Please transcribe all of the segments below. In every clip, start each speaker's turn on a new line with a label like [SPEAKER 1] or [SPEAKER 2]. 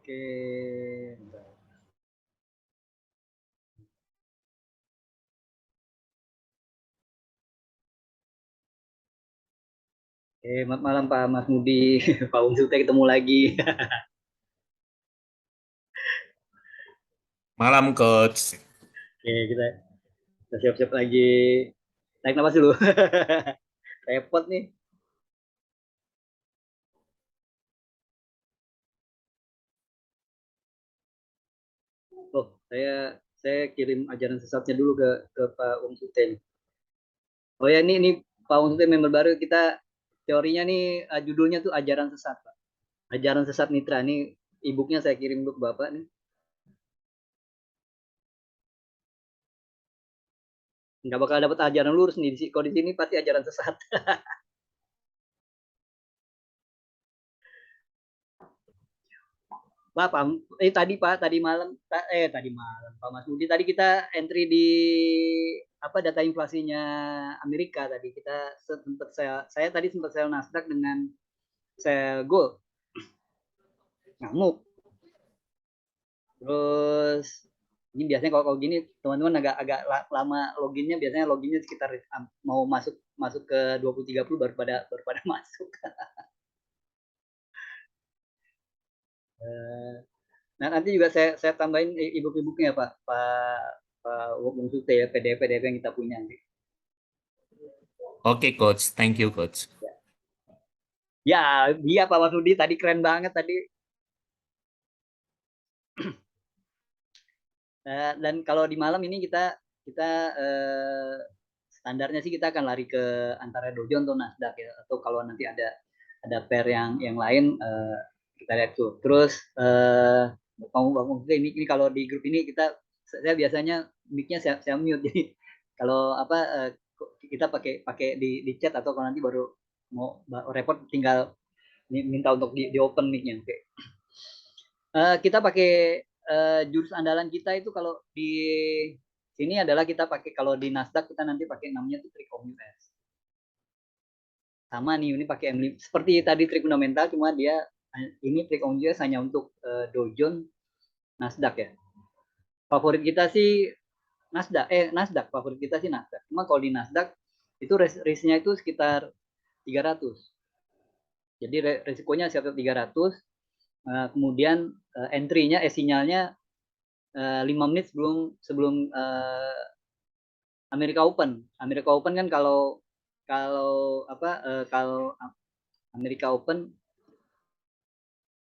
[SPEAKER 1] Oke. Selamat malam Pak Mas Mudi, Pak Unsu kita ketemu lagi.
[SPEAKER 2] Malam, Coach.
[SPEAKER 1] Oke, kita siap-siap lagi. Tarik nafas dulu. Repot nih. Oh, saya kirim ajaran sesatnya dulu ke Pak Unsu nih. Oh ya, ini Pak Unsu member baru kita, teorinya nih, judulnya tuh ajaran sesat, Pak. Ajaran sesat Mitra nih, e-booknya saya kirim dulu ke Bapak nih. Nggak bakal dapat ajaran lurus nih. Kalau di sini pasti ajaran sesat. Pak, tadi Pak, tadi malam Pak Mas Budi, tadi kita entry di apa data inflasinya Amerika tadi kita sempat saya tadi sempat sell Nasdaq dengan sell gold ngamuk. Terus ini biasanya kalau gini teman-teman agak agak lama loginnya, biasanya loginnya sekitar mau masuk masuk ke 20-30 baru pada masuk. Eh, Nah, nanti juga saya tambahin e-book-nya Pak, Pak Wong Sute ya, PDF yang kita punya nanti.
[SPEAKER 2] Oke, Coach. Thank you, Coach.
[SPEAKER 1] Ya, dia Pak Masudi tadi keren banget tadi. Dan kalau di malam ini kita standarnya sih kita akan lari ke antara Dow Jones atau Nasdaq ya. Atau kalau nanti ada pair yang lain, kita lihat tuh. Terus kamu bangun ini kalau di grup ini saya biasanya mic-nya saya mute. Jadi kalau apa, kita pakai pakai di chat, atau kalau nanti baru mau repot tinggal minta untuk di open mic-nya. Oke. Kita pakai jurus andalan kita itu kalau di sini adalah kita pakai, kalau di Nasdaq kita nanti pakai namanya tuh trik Om US. Sama nih, ini pakai M5 seperti tadi trik fundamental, cuma dia ini trik Om US hanya untuk Dow Jones, Nasdaq ya. Favorit kita sih Nasdaq favorit kita sih Nasdaq. Cuma kalau di Nasdaq itu risknya itu sekitar 300. Jadi resikonya sekitar 300. Kemudian entry-nya, sinyalnya 5 menit sebelum sebelum Amerika Open. Amerika Open kan kalau kalau apa kalau Amerika Open,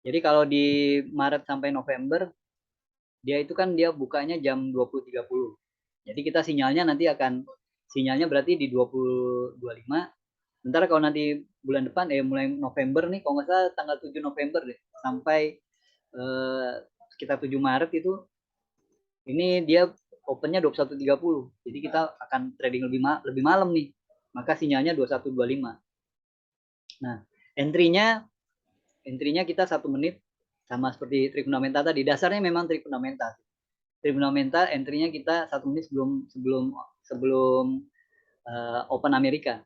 [SPEAKER 1] jadi kalau di Maret sampai November dia itu kan dia bukanya jam 20.30. Jadi kita sinyalnya berarti di 20.25. Sementara kalau nanti bulan depan, mulai November nih, kalau nggak salah tanggal 7 November deh sampai eh, sekitar 7 Maret itu, ini dia opennya 21.30. Jadi kita akan trading lebih malam nih. Maka sinyalnya 21.25. Nah, entry-nya entry-nya kita 1 menit, sama seperti trik fundamental tadi. Dasarnya memang trik fundamental. Trik fundamental entry-nya kita 1 menit sebelum sebelum sebelum Open Amerika.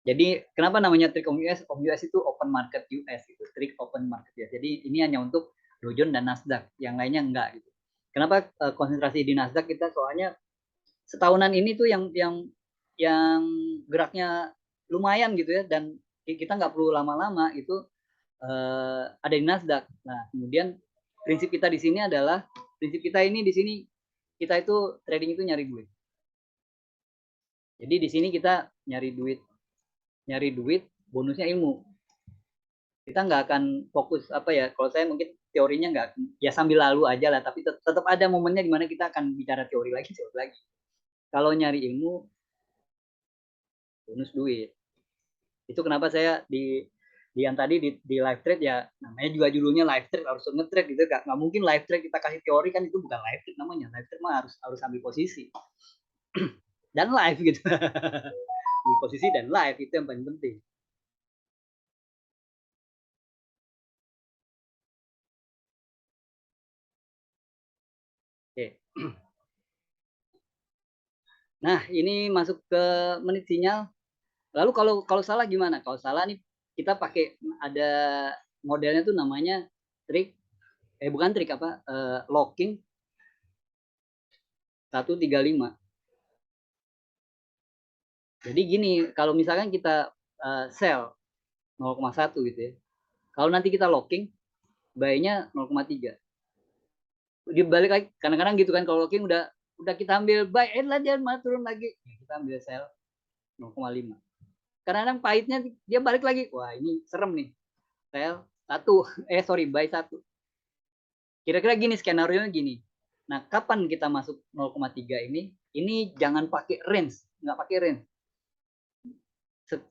[SPEAKER 1] Jadi kenapa namanya trik Om US? Om US itu open market US gitu. Trik open market US. Jadi ini hanya untuk Dow Jones dan Nasdaq, yang lainnya enggak gitu. Kenapa konsentrasi di Nasdaq kita? Soalnya setahunan ini tuh yang geraknya lumayan gitu ya, dan kita nggak perlu lama-lama itu ada di Nasdaq. Nah, kemudian prinsip kita di sini adalah prinsip kita ini di sini kita itu trading itu nyari duit. Jadi di sini kita nyari duit, bonusnya ilmu. Kita nggak akan fokus apa ya, kalau saya mungkin teorinya nggak, ya sambil lalu aja lah, tapi tetap ada momennya di mana kita akan bicara teori lagi. Kalau nyari ilmu, bonus duit. Itu kenapa saya di yang tadi di live trade, ya namanya juga judulnya live trade, harus nge-trade gitu. Nggak mungkin live trade kita kasih teori, kan itu bukan live trade namanya. Live trade mah harus harus ambil posisi dan live gitu. Ambil posisi dan live itu yang paling penting. Oke. Nah, ini masuk ke menit sinyal. Lalu kalau kalau salah gimana? Kalau salah nih kita pakai, ada modelnya tuh namanya trik bukan trik apa, locking 135. Jadi gini, kalau misalkan kita sell 0,1 gitu ya. Kalau nanti kita locking, buy-nya 0,3. Dibalik lagi, kadang-kadang gitu kan, kalau locking udah kita ambil buy, lah dia malah turun lagi. Ya, kita ambil sell 0,5. Kadang-kadang pahitnya dia balik lagi. Wah, ini serem nih. Sell 1, buy 1. Kira-kira gini skenario gini. Nah, kapan kita masuk 0,3 ini? Ini jangan pakai range, nggak pakai range.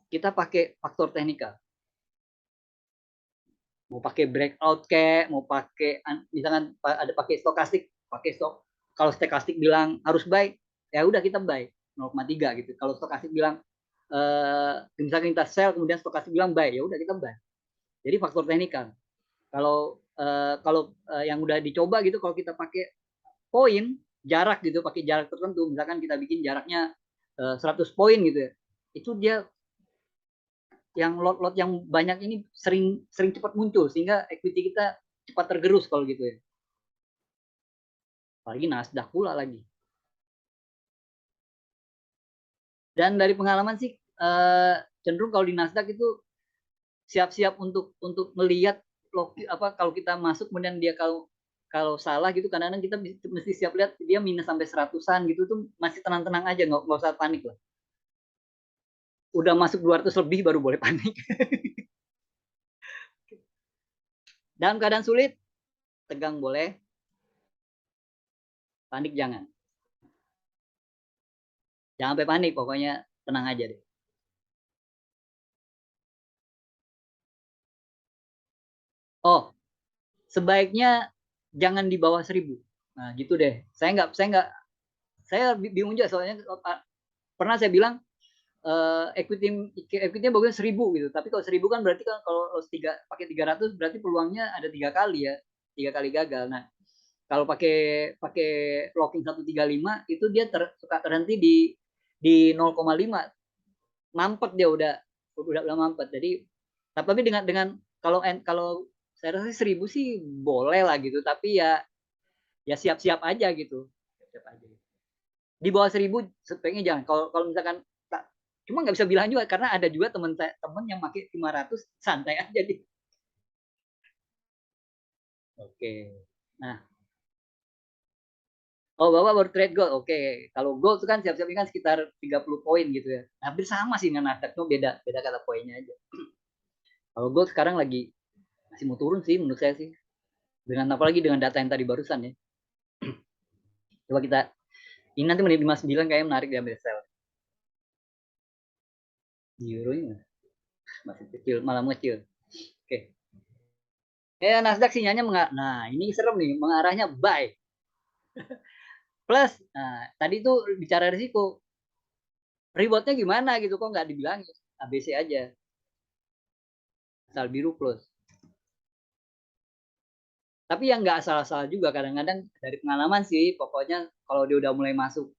[SPEAKER 1] Kita pakai faktor teknikal. Mau pakai breakout kayak, mau pakai misalkan ada pakai stokastik, pakai stok. Kalau stokastik bilang harus buy, ya udah kita buy 0,3 gitu. Kalau stokastik bilang misalkan kita sell, kemudian stokastik bilang buy, ya udah kita buy. Jadi faktor teknikal. Kalau yang udah dicoba gitu, kalau kita pakai poin jarak gitu, pakai jarak tertentu, misalkan kita bikin jaraknya 100 poin gitu ya, itu dia yang lot-lot yang banyak ini sering cepat muncul sehingga equity kita cepat tergerus kalau gitu ya. Apalagi Nasdaq pula lagi. Dan dari pengalaman sih cenderung kalau di Nasdaq itu siap-siap untuk melihat apa kalau kita masuk kemudian dia kalau salah gitu, kadang-kadang kita mesti siap lihat dia minus sampai 100-an gitu tuh, masih tenang-tenang aja, nggak usah panik lah. Udah masuk 200 lebih baru boleh panik. Dalam keadaan sulit, tegang boleh, panik jangan. Jangan sampai panik, pokoknya tenang aja deh. Oh, sebaiknya jangan di bawah 1.000. Nah, gitu deh. Saya bingung juga soalnya pernah saya bilang equity bagusnya 1.000 gitu. Tapi kalau 1.000 kan berarti kan kalau pakai 300 berarti peluangnya ada 3 kali ya, 3 kali gagal. Nah, kalau pakai pakai locking 135 itu dia suka terhenti di 0,5, mampet dia udah mampet. Jadi tapi dengan kalau saya rasa 1.000 sih boleh lah gitu, tapi ya siap-siap aja gitu. Siap aja. Di bawah 1.000 sebaiknya jangan. Kalau misalkan cuma nggak bisa bilang juga karena ada juga temen yang pakai 500 santai aja di. Oke. Nah, oh Bapak baru trade gold. Oke. Kalau gold itu kan siap-siapnya kan sekitar 30 poin gitu ya. Hampir sama sih dengan Nasdaq, tuh beda beda kata poinnya aja. Kalau gold sekarang lagi masih mau turun sih menurut saya sih. Dengan apalagi dengan data yang tadi barusan ya. Coba kita ini nanti menit 59 kayaknya menarik diambil sell. Euro ini masih kecil, malah kecil. Oke. Nasdaq sinyalnya nah ini serem nih, mengarahnya buy. Plus, nah, tadi tuh bicara risiko. Rewardnya gimana gitu, kok nggak dibilangin. ABC aja. Asal biru plus. Tapi yang nggak salah-salah juga, kadang-kadang dari pengalaman sih, pokoknya kalau dia udah mulai masuk,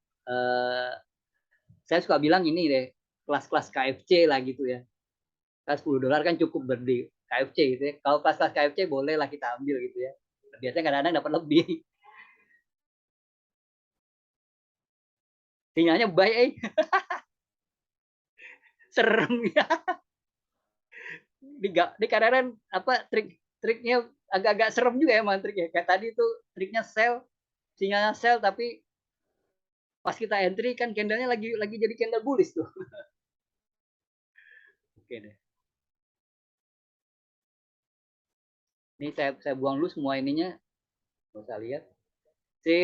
[SPEAKER 1] saya suka bilang ini deh, kelas-kelas KFC lah gitu ya. Kelas $10 kan cukup berdiri KFC gitu ya. Kalau kelas-kelas KFC boleh lah kita ambil gitu ya. Biasanya kadang-kadang dapat lebih. Sinyalnya buy, serem ya. Di kadang-kadang apa triknya agak-agak serem juga ya triknya. Kayak tadi tuh triknya sell, sinyalnya sell tapi pas kita entry kan candlenya lagi jadi candle bullish tuh. Oke deh. Ini saya buang dulu semua ininya. Nggak usah lihat. Si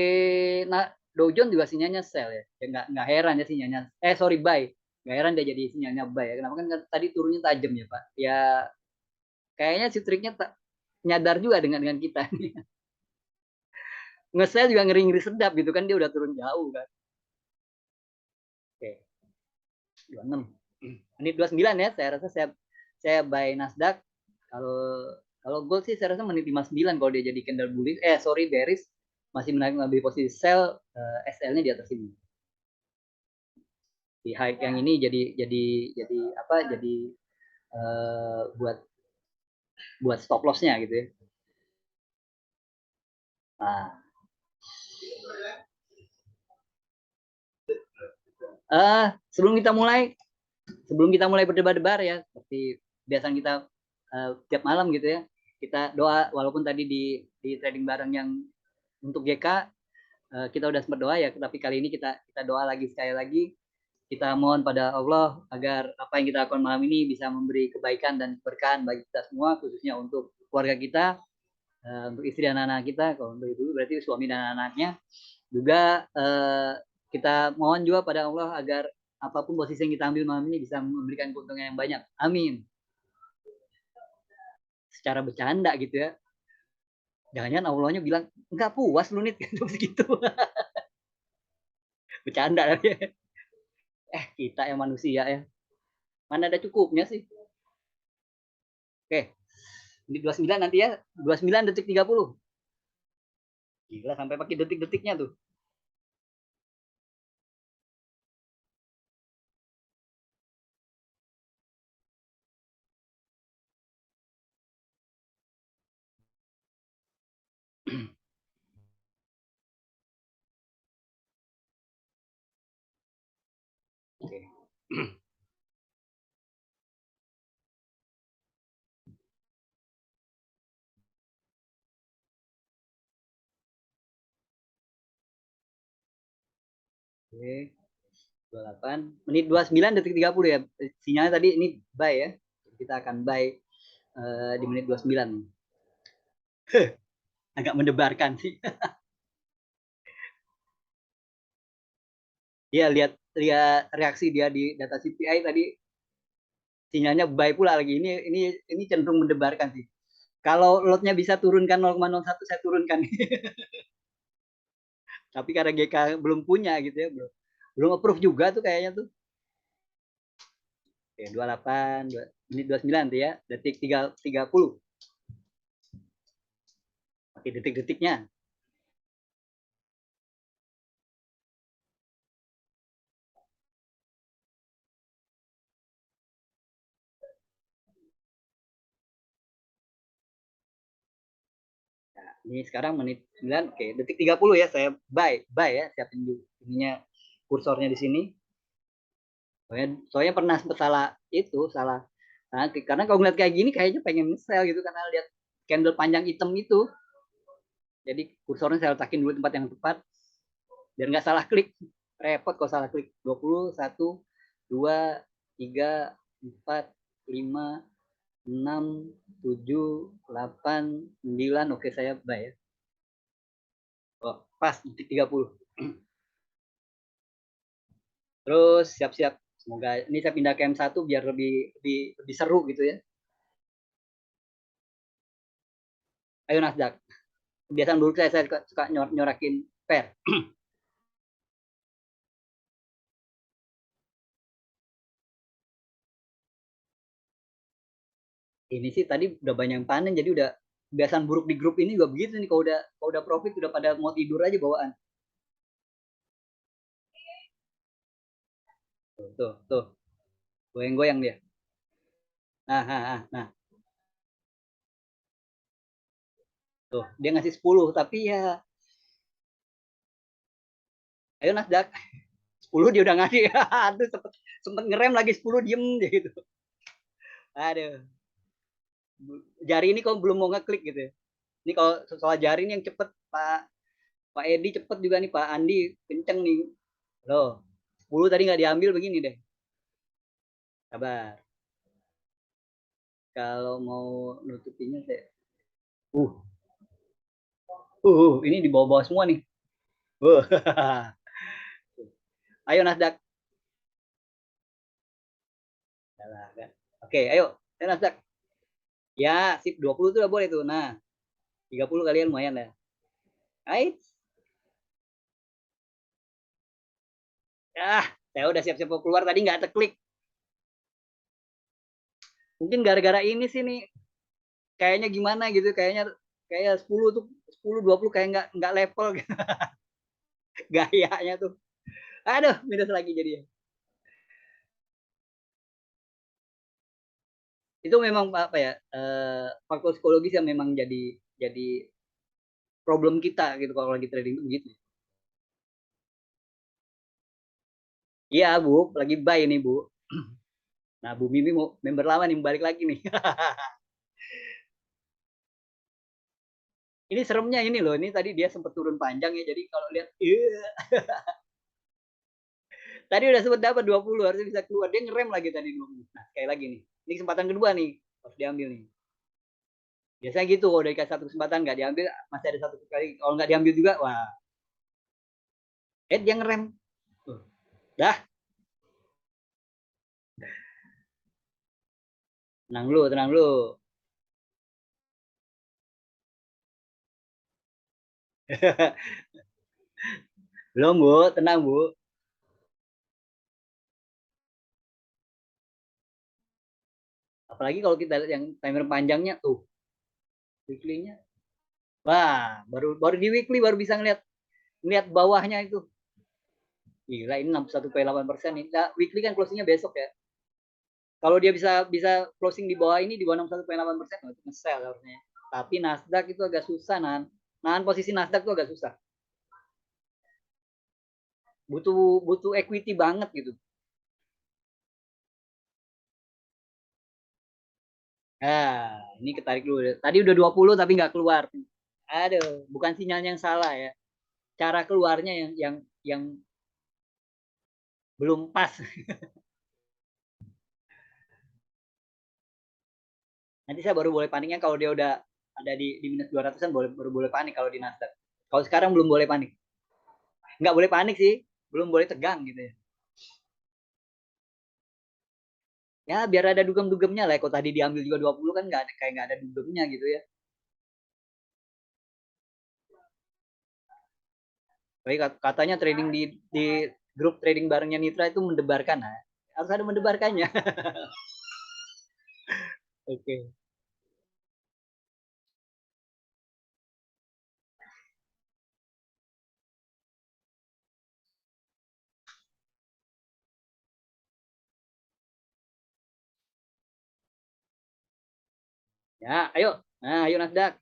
[SPEAKER 1] Dow Jones juga sinyalnya sell ya. Nggak heran ya sinyalnya. Sorry buy. Nggak heran dia jadi sinyalnya buy ya. Kenapa kan tadi turunnya tajam ya Pak. Ya kayaknya si triknya nyadar juga dengan kita. Nge-sell juga ngeri-ngeri sedap gitu kan. Dia udah turun jauh kan. Oke. 26. Menit 29 ya. Saya rasa saya buy Nasdaq. Kalau kalau gold sih saya rasa menit 59 kalau dia jadi candle bullish. Bearish, masih menarik ngambil posisi sell, SL-nya di atas ini. Di high yang ini jadi apa? Jadi buat stop loss-nya gitu ya. Nah, sebelum kita mulai berdebar-debar ya, seperti biasa kita tiap malam gitu ya, kita doa. Walaupun tadi di trading bareng yang untuk GK kita udah sempat doa ya, tapi kali ini kita doa lagi sekali lagi. Kita mohon pada Allah agar apa yang kita lakukan malam ini bisa memberi kebaikan dan keberkahan bagi kita semua, khususnya untuk keluarga kita, untuk istri dan anak kita. Kalau untuk ibu berarti suami dan anaknya. Juga kita mohon juga pada Allah agar apapun posisi yang kita ambil malam ini bisa memberikan keuntungan yang banyak. Amin. Secara bercanda gitu ya. Jangan-jangan Allahnya bilang, enggak puas lu nih gitu. Bercanda lagi. Kita yang manusia ya. Mana ada cukupnya sih. Oke. Ini 29 nanti ya. 29 detik 30. Gila sampai pakai detik-detiknya tuh. Oke. Oke. 28 menit 29 detik 30 ya. Sinyalnya tadi ini buy ya. Kita akan buy di menit 29. Agak mendebarkan sih. Iya, lihat lihat reaksi dia di data CPI tadi, sinyalnya buy pula lagi. Ini cenderung mendebarkan sih. Kalau lotnya bisa turunkan 0,01 saya turunkan. Tapi karena GK belum punya gitu ya, belum approve juga tuh kayaknya tuh. Oke, 28 menit 29 tuh ya, detik 30. Oke, detik-detiknya. Nah, ini sekarang menit 9. Oke, detik 30 ya, saya buy ya, siapin dulu ininya, kursornya di sini. Soalnya pernah salah itu, salah. Nah, karena kalau ngeliat kayak gini kayaknya pengen sell gitu karena lihat candle panjang hitam itu. Jadi kursornya saya letakin dulu tempat yang tepat biar nggak salah klik. Repot kalau salah klik. 21, 2, 3, 4, 5, 6, 7, 8, 9. Oke, saya buy ya. Oh, pas detik 30. Terus siap-siap. Semoga ini saya pindah ke M1 biar lebih seru gitu ya. Ayo Nasdaq. Kebiasaan buruk saya suka nyorakin pair. Ini sih tadi udah banyak yang panen, jadi udah kebiasaan buruk di grup ini juga begitu nih. Kalau udah profit udah pada mau tidur aja bawaan. Tuh, goyang-goyang dia. Nah, tuh dia ngasih 10 tapi ya, ayo Nasdaq. 10 dia udah ngasih. Aduh, sempet ngerem lagi 10 diem dia gitu. Aduh, jari ini kok belum mau ngeklik gitu ya. Ini kalau soal jari ini yang cepet Pak Pak Edi, cepet juga nih, Pak Andi kenceng nih. Loh, 10 tadi nggak diambil begini deh. Sabar. Kalau mau nutupinya saya, uh, ini di bawah-bawah semua nih. Ayo Nasdaq. Oke, ayo. Ayo Nasdaq. Ya, sip, 20 tuh udah boleh tuh. Nah, 30 kalian lumayan ya. Ait. Saya udah siap-siap mau keluar tadi nggak terklik. Mungkin gara-gara ini sih nih, kayaknya gimana gitu, kayak 10 tuh, 10 20 kayak nggak level gitu. Gayanya tuh. Aduh, minus lagi jadi ya. Itu memang apa ya? Faktor psikologis yang memang jadi problem kita gitu kalau lagi trading itu begitu. Iya Bu, lagi buy nih Bu. Nah Bu Mimi mau member lama nih balik lagi nih. Ini seremnya ini loh, ini tadi dia sempat turun panjang ya, jadi kalau lihat, tadi udah sempat dapat 20, harusnya bisa keluar, dia ngerem lagi tadi 20. Nah sekali lagi nih, ini kesempatan kedua nih, harus diambil nih. Biasanya gitu, kalau dari satu kesempatan nggak diambil, masih ada satu kali, kalau nggak diambil juga, wah, dia ngerem. Dah, tenang lu, tenang lu. Belum Bu, tenang Bu. Apalagi kalau kita lihat yang timer panjangnya tuh, weekly-nya, wah, baru baru di weekly baru bisa ngeliat ngeliat bawahnya itu. Gila, ini 61,8%. Nah, weekly kan closingnya besok ya. Kalau dia bisa bisa closing di bawah ini di bawah 61,8%, itu nge-sell harusnya. Tapi Nasdaq itu agak susah, nahan posisi Nasdaq itu agak susah. Butuh butuh equity banget gitu. Nah, ini ketarik dulu. Tadi udah 20 tapi nggak keluar. Aduh, bukan sinyalnya yang salah ya. Cara keluarnya yang belum pas. Nanti saya baru boleh paniknya kalau dia udah ada di minus 200-an, baru boleh panik kalau di Nasdaq. Kalau sekarang belum boleh panik. Nggak boleh panik sih, belum boleh tegang gitu ya. Ya biar ada dugem-dugemnya lah. Kalau tadi diambil juga 20 kan nggak ada, kayak nggak ada dugemnya gitu ya. Tapi katanya trading di grup trading barengnya Nitra itu mendebarkan. Nah, harus ada mendebarkannya. Oke. Okay. Ya, ayo. Nah, ayo Nasdaq.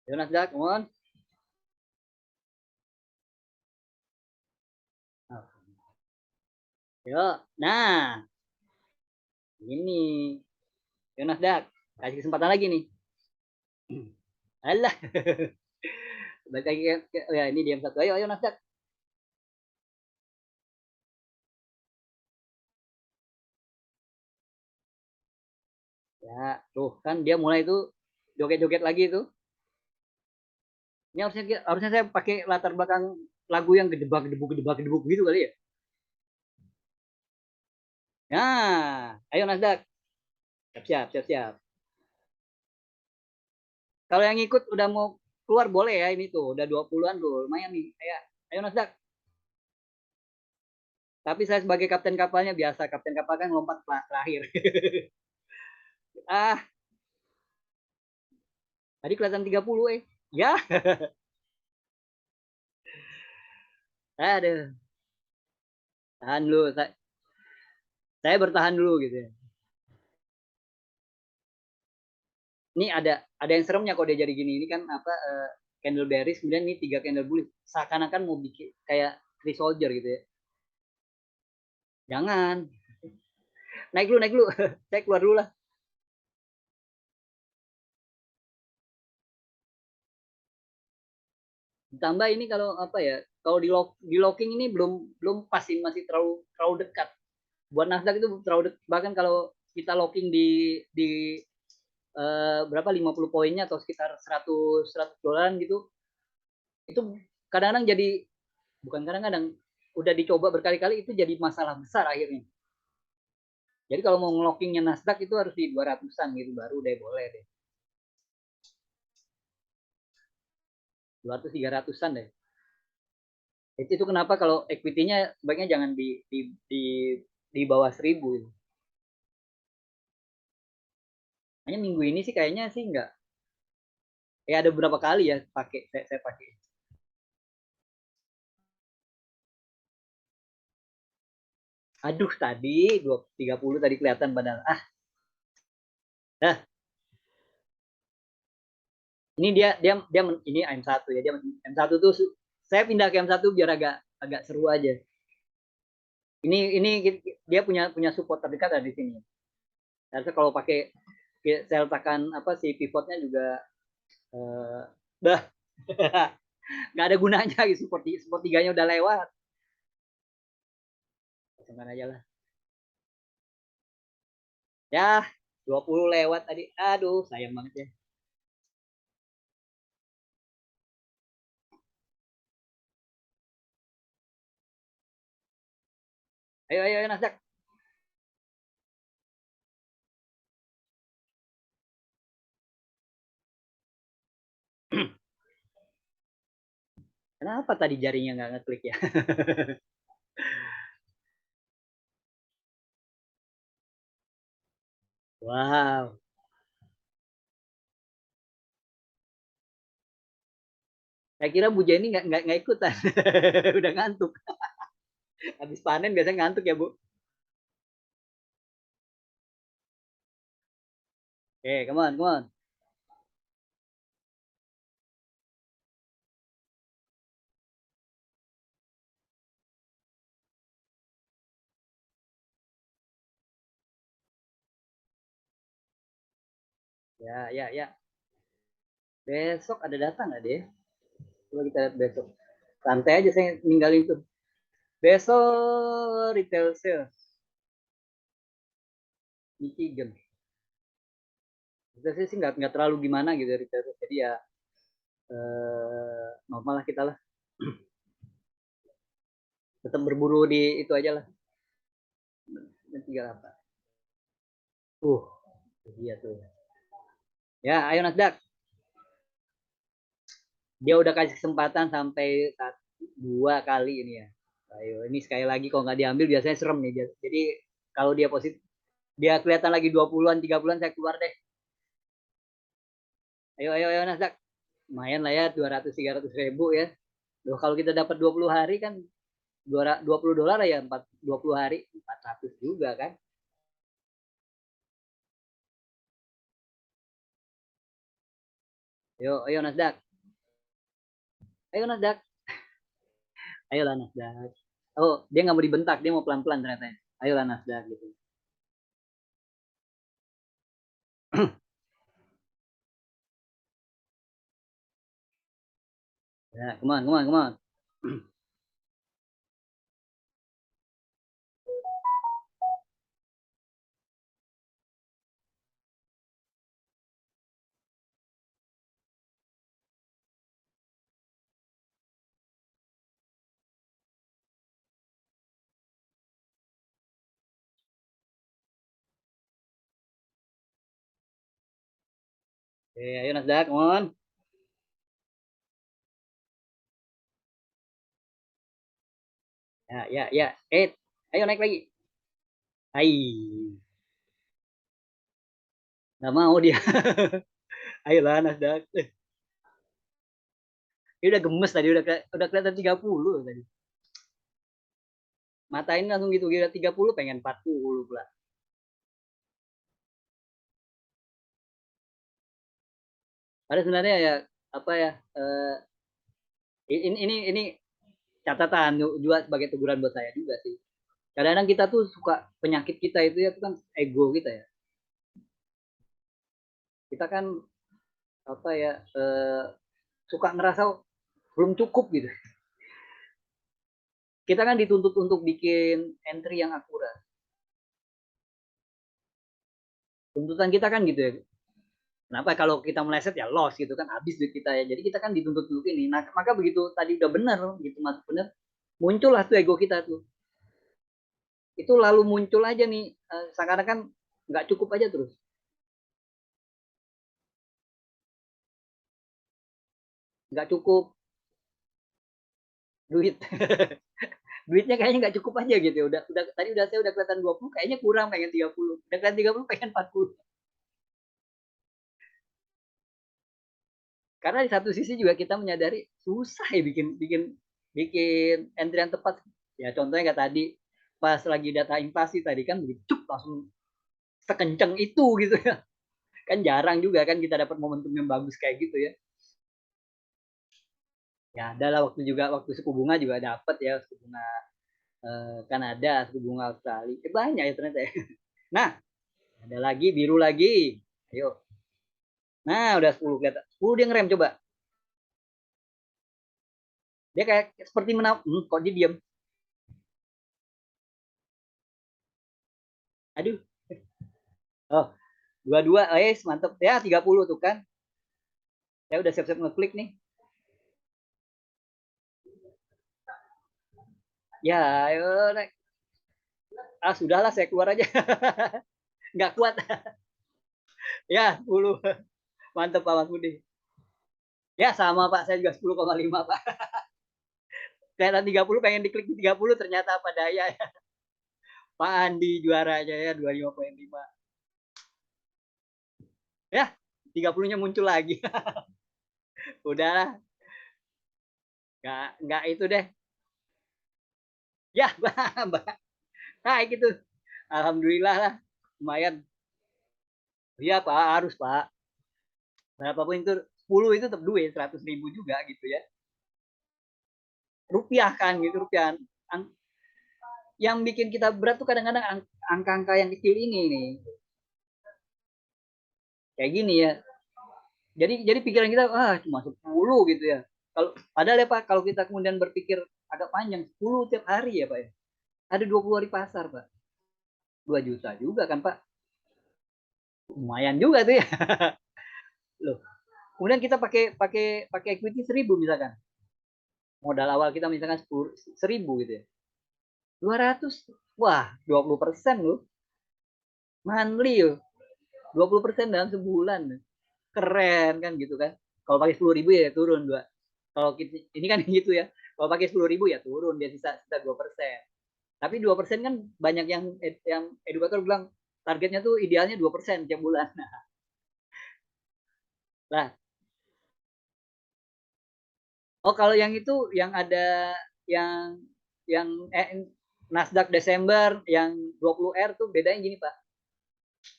[SPEAKER 1] Ayo Nasdaq, come on. Ayo. Nah, ini. Ayo Nasdaq. Kasih kesempatan lagi nih. Alah. Balik lagi ya, ini diam satu. Ayo, ayo Nasdaq. Ya, tuh kan dia mulai tuh joget-joget lagi tuh. Ini harusnya saya pakai latar belakang lagu yang gedebak gedebuk gitu kali ya. Nah, ayo Nasdaq. Siap, siap, siap, siap. Kalau yang ikut udah mau keluar boleh ya ini tuh, udah 20-an tuh, lumayan nih. Ayo Nasdaq. Tapi saya sebagai kapten kapalnya biasa, kapten kapal kan lompat terakhir. Ah, tadi kelihatan 30 eh. Ya, aduh. Tahan dulu, saya bertahan dulu gitu ya. Ini ada yang seremnya kalau dia jadi gini. Ini kan apa candle bearish, kemudian ini 3 candle bullish. Seakan-akan mau bikin kayak three soldier gitu ya. Jangan. Naik dulu, naik dulu. Saya keluar dulu lah. Ditambah ini kalau apa ya, kalau di locking ini belum belum pas ini, masih terlalu terlalu dekat. Buat Nasdaq itu terlalu dekat. Bahkan kalau kita locking di berapa 50 poinnya atau sekitar 100 $100 gitu, itu kadang-kadang jadi, bukan kadang-kadang, udah dicoba berkali-kali itu jadi masalah besar akhirnya. Jadi kalau mau ngelockingnya Nasdaq itu harus di 200-an gitu baru deh boleh deh. 200 300-an deh. Itu kenapa kalau equity-nya sebaiknya jangan di bawah 1000. Hanya minggu ini sih kayaknya sih enggak. Ya ada beberapa kali ya pakai saya pakai. Aduh, tadi 30 tadi kelihatan padahal. Dah. Ini dia ini M1 ya. Dia M1 tuh saya pindah ke M1 biar agak agak seru aja. Ini dia punya support terdekat ada di sini. Ternyata kalau pakai saya letakkan apa sih pivotnya juga eh, dah nggak ada gunanya gitu. Support tiganya udah lewat. Kosongkan aja lah. Ya, 20 lewat tadi. Aduh, sayang banget ya. Ayo, ayo, ayo Nasdaq. Kenapa tadi jarinya nggak ngeklik ya? Wow. Saya kira Bu Jenny nggak ikutan. Udah ngantuk. Habis panen biasanya ngantuk ya, Bu. Oke, come on, come on. Ya, ya, ya. Besok ada datang nggak deh? Coba kita lihat besok. Santai aja saya ninggalin itu. Besok retail sales Michigan. Retail sales sih nggak terlalu gimana gitu retail sales. Jadi ya normal lah kita lah. Tetap berburu di itu aja lah. Dan 38. Uh, iya tuh. Ya, ayo Nasdaq. Dia udah kasih kesempatan sampai 2 kali ini ya. Ayo, ini sekali lagi kalau nggak diambil biasanya serem nih. Jadi kalau dia positif, dia kelihatan lagi 20-an, 30-an saya keluar deh. Ayo, ayo, ayo Nasdaq. Lumayan lah ya, 200-300 ribu ya. Loh, kalau kita dapat 20 hari kan 20 dolar ya, 20 hari 400 juga kan. Ayo, ayo Nasdaq. Ayo Nasdaq. Ayolah Nasdaq. Oh, dia nggak mau dibentak, dia mau pelan-pelan ternyata. Ayolah Nasdaq gitu. Ya, come on, come on, come on. Oke, ayo Nasdaq, come on. Ya, ya, ya. Ayo naik lagi. Hai, nggak mau dia. Ayolah Nasdaq. Dia udah gemes tadi, udah kelihatan 30 tadi. Mata ini langsung gitu, kira 30 pengen 40 pula. Ada sebenarnya ya apa ya? Ini catatan juga sebagai teguran buat saya juga sih. Kadang-kadang kita tuh suka penyakit kita itu ya, itu kan ego kita ya. Kita kan apa ya suka ngerasa belum cukup gitu. Kita kan dituntut untuk bikin entry yang akurat. Tuntutan kita kan gitu ya. Kenapa kalau kita meleset ya loss gitu kan habis duit kita ya. Jadi kita kan dituntut untuk ini. Nah, maka begitu tadi udah benar gitu masuk benar, muncullah tuh ego kita tuh. Itu lalu muncul aja nih seakan-akan nggak cukup aja terus. Nggak cukup duit. Duitnya kayaknya nggak cukup aja gitu. Udah tadi saya udah kelihatan 20, kayaknya kurang pengen 30. Udah kelihatan 30 pengen 40. Karena di satu sisi juga kita menyadari susah ya bikin bikin bikin entry yang tepat. Ya contohnya kayak tadi pas lagi data inflasi tadi kan begitu langsung sekenceng itu gitu ya. Kan jarang juga kan kita dapat momentum yang bagus kayak gitu ya. Ya, adalah waktu juga waktu suku bunga juga dapat ya, suku bunga Kanada, suku bunga Australia. Banyak ya ternyata ya. Nah, ada lagi biru lagi. Ayo. Nah, udah 10 kelihatan. 10 dia ngerem coba. Dia kayak seperti kok dia diam. Aduh. Oh, 22, mantep. Ya, 30 tuh kan. Ya udah siap-siap ngeklik nih. Ya, ayo naik. Ah, sudahlah saya keluar aja. Nggak kuat. Ya, 10. Mantep Pak Mas Budi. Ya, sama Pak. Saya juga 10,5 Pak. Kelihatan 30 pengen diklik di 30 ternyata apa daya ya. Pak Andi juaranya ya 25,5. Ya, 30-nya muncul lagi. Udahlah, nggak itu deh. Ya, baik itu. Alhamdulillah lah, lumayan. Iya Pak, harus Pak. Berapapun itu 10 itu tetap duit 100.000 juga gitu ya. Rupiah kan gitu rupiah. Yang bikin kita berat tuh kadang-kadang angka-angka yang kecil ini nih. Kayak gini ya. Jadi pikiran kita cuma 10 gitu ya. Kalau padahal ya Pak, kalau kita kemudian berpikir agak panjang 10 tiap hari ya Pak ya. Ada 20 hari pasar Pak. 2 juta juga kan Pak. Lumayan juga tuh ya. Loh. Kemudian kita pakai pakai pakai equity 1.000 misalkan. Modal awal kita misalkan 1.000 gitu ya. 200. Wah, 20% loh. Monthly loh. 20% dalam sebulan. Keren kan gitu kan. Kalau pakai 10.000 ya turun dua. Kalau kita, ini kan gitu ya. Kalau pakai 10.000 ya turun dia sisa 2%. Tapi 2% kan banyak yang edukator bilang targetnya tuh idealnya 2% tiap bulan. Nah, oh kalau yang itu yang ada yang yang Nasdaq Desember yang 20R tuh bedanya gini Pak.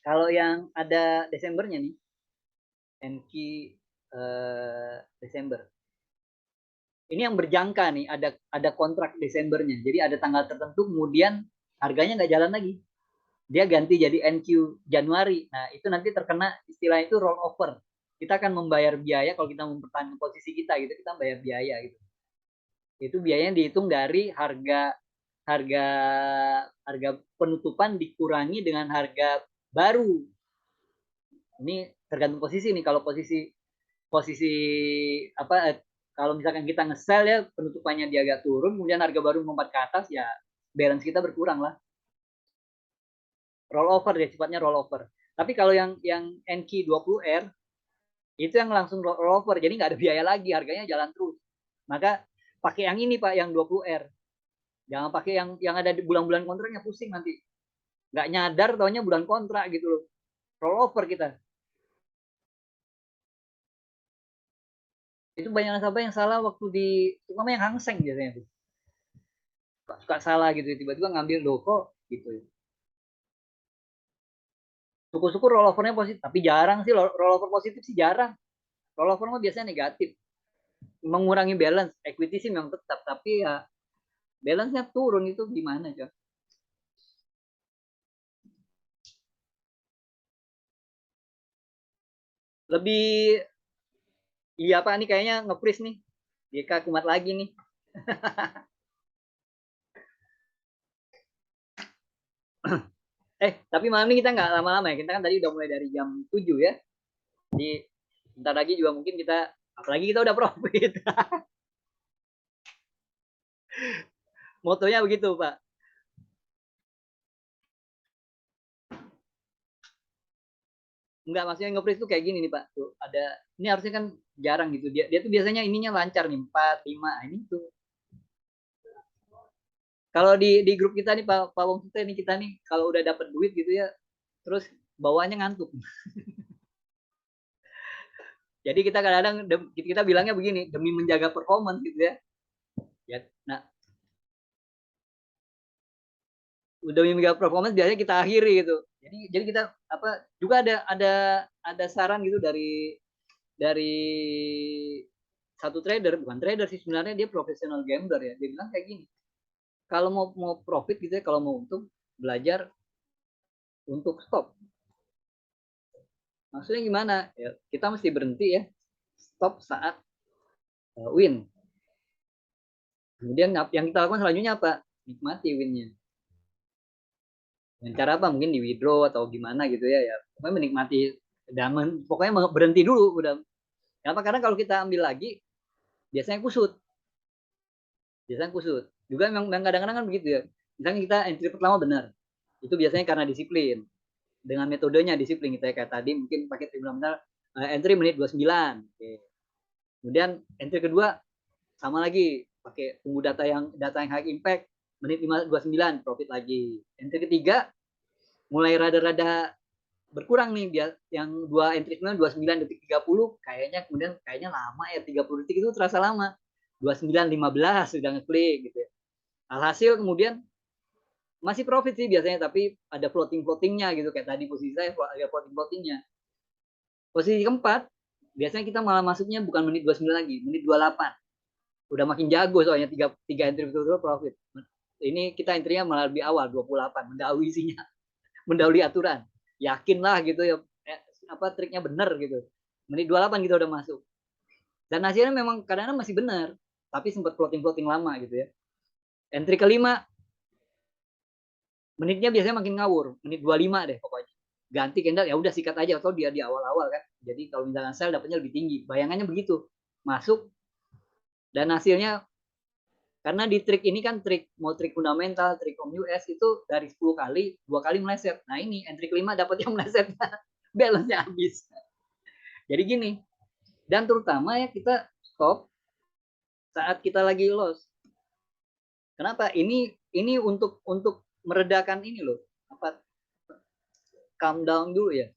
[SPEAKER 1] Kalau yang ada Desembernya nih, NQ Desember. Ini yang berjangka nih, ada kontrak Desembernya. Jadi ada tanggal tertentu kemudian harganya nggak jalan lagi. Dia ganti jadi NQ Januari. Nah, itu nanti terkena istilah itu roll over. Kita akan membayar biaya kalau kita mempertahankan posisi kita gitu, kita bayar biaya gitu. Itu biayanya dihitung dari harga harga harga penutupan dikurangi dengan harga baru. Ini tergantung posisi nih. Kalau posisi posisi apa kalau misalkan kita nge-sell ya penutupannya dia agak turun, kemudian harga baru melompat ke atas ya balance kita berkurang lah. Roll over ya sifatnya roll over. Tapi kalau yang NQ 20R itu yang langsung roll over, jadi nggak ada biaya lagi, harganya jalan terus. Maka pakai yang ini Pak, yang 20R. Jangan pakai yang ada di bulan-bulan kontraknya pusing nanti. Nggak nyadar taunya bulan kontrak gitu loh. Roll over kita. Itu banyak nasabah yang salah waktu di terutama yang Hang Seng biasanya tuh. Suka salah gitu tiba-tiba ngambil loko gitu. Syukur-syukur rollovernya positif, tapi jarang sih rollover positif sih jarang. Rollover mah biasanya negatif. Mengurangi balance, equity sih memang tetap, tapi ya balance-nya turun itu gimana, Cok? Lebih iya Pak nih kayaknya nge-freeze nih. JK kumat lagi nih. Tapi malam ini kita nggak lama-lama ya. Kita kan tadi udah mulai dari jam 7 ya. Jadi bentar lagi juga mungkin kita apalagi kita udah profit. Motonya begitu, Pak. Enggak, maksudnya nge-freeze tuh kayak gini nih, Pak. Tuh, ada ini harusnya kan jarang gitu. Dia tuh biasanya ininya lancar nih, 4 5. Nah, ini tuh. Kalau di grup kita nih Pak Wong Sute nih kita nih kalau udah dapat duit gitu ya, terus bawaannya ngantuk. Jadi kita kadang-kadang kita bilangnya begini, demi menjaga performance gitu ya. Ya, nah demi menjaga performance biasanya kita akhiri gitu. Jadi kita apa juga ada saran gitu dari satu trader, bukan trader sih sebenarnya, dia profesional gambler ya. Dia bilang kayak gini, kalau mau profit gitu ya, kalau mau untung, belajar untuk stop. Maksudnya gimana? Ya, kita mesti berhenti ya, stop saat win. Kemudian yang kita lakukan selanjutnya apa? Nikmati winnya. Dengan cara apa? Mungkin di withdraw atau gimana gitu ya. Ya, pokoknya menikmati dan pokoknya berhenti dulu udah. Kenapa? Karena kalau kita ambil lagi, biasanya kusut. Biasanya kusut. Juga memang kadang-kadang kan begitu ya. Misalnya kita entry pertama benar, itu biasanya karena disiplin. Dengan metodenya disiplin kita kayak tadi mungkin pakai trigonometri entry menit 29. Oke. Kemudian entry kedua sama lagi pakai tunggu data yang high impact menit 29 profit lagi. Entry ketiga mulai rada-rada berkurang nih biar yang dua entry 29 detik 30 kayaknya lama ya, 30 detik itu terasa lama. 29.15 sudah ngeklik gitu ya. Alhasil kemudian masih profit sih biasanya, tapi ada floatingnya gitu kayak tadi posisi saya ada floatingnya. Posisi keempat biasanya kita malah masuknya bukan menit 29 lagi, menit 28. Udah makin jago soalnya tiga entry betul-betul profit. Ini kita entry-nya malah lebih awal 28, mendahului isinya, mendahului aturan. Yakinlah gitu ya, apa triknya benar gitu. Menit 28 kita udah masuk. Dan hasilnya memang kadang-kadang masih benar, tapi sempat floating lama gitu ya. Entry kelima menitnya biasanya makin ngawur, menit 25 deh pokoknya. Ganti candle ya udah sikat aja atau dia di awal-awal kan. Jadi kalau misalkan sell dapatnya lebih tinggi. Bayangannya begitu. Masuk dan hasilnya karena di trik ini kan mau trik fundamental, trik om US itu dari 10 kali, 2 kali meleset. Nah, ini entry kelima dapat yang meleset. Balance-nya habis. Jadi gini. Dan terutama ya kita stop saat kita lagi loss. Kenapa? Ini untuk meredakan ini loh. Apa calm down dulu ya.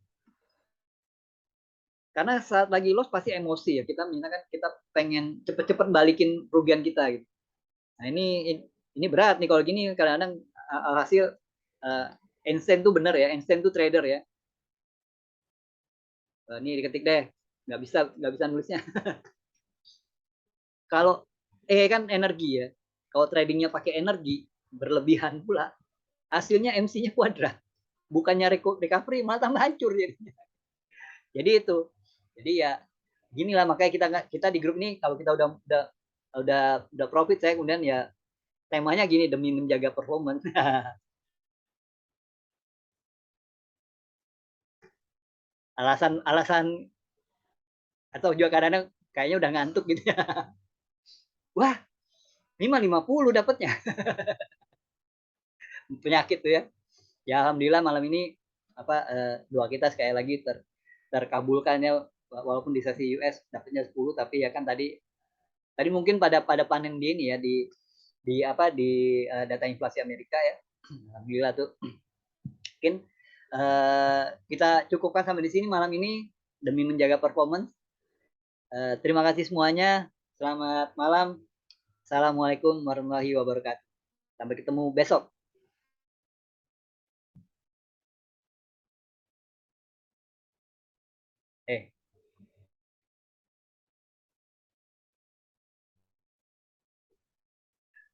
[SPEAKER 1] Karena saat lagi loss pasti emosi ya. Kita misalkan kita pengen cepet-cepet balikin kerugian kita gitu. Nah, ini berat nih kalau gini kadang-kadang hasil Einstein tuh bener ya. Einstein tuh trader ya. Ini diketik deh. Nggak bisa nulisnya. Kalau kan energi ya. Kalau tradingnya pakai energi berlebihan pula, hasilnya MC-nya kuadrat. Bukannya recovery malah tambah hancur jadinya. Jadi itu. Jadi ya gini lah, makanya kita di grup ini kalau kita udah profit saya kemudian ya temanya gini, demi menjaga performance. alasan atau juga kadang-kadang kayaknya udah ngantuk gitu ya. Wah, ini mah 50 dapatnya. Penyakit tuh ya. Ya alhamdulillah malam ini apa doa kita sekali lagi terkabulkan ya, walaupun di sesi US dapatnya 10, tapi ya kan tadi mungkin pada panen di ini ya di data inflasi Amerika ya. Alhamdulillah tuh. Mungkin kita cukupkan sampai di sini malam ini demi menjaga performance. Terima kasih semuanya. Selamat malam. Assalamualaikum warahmatullahi wabarakatuh. Sampai ketemu besok.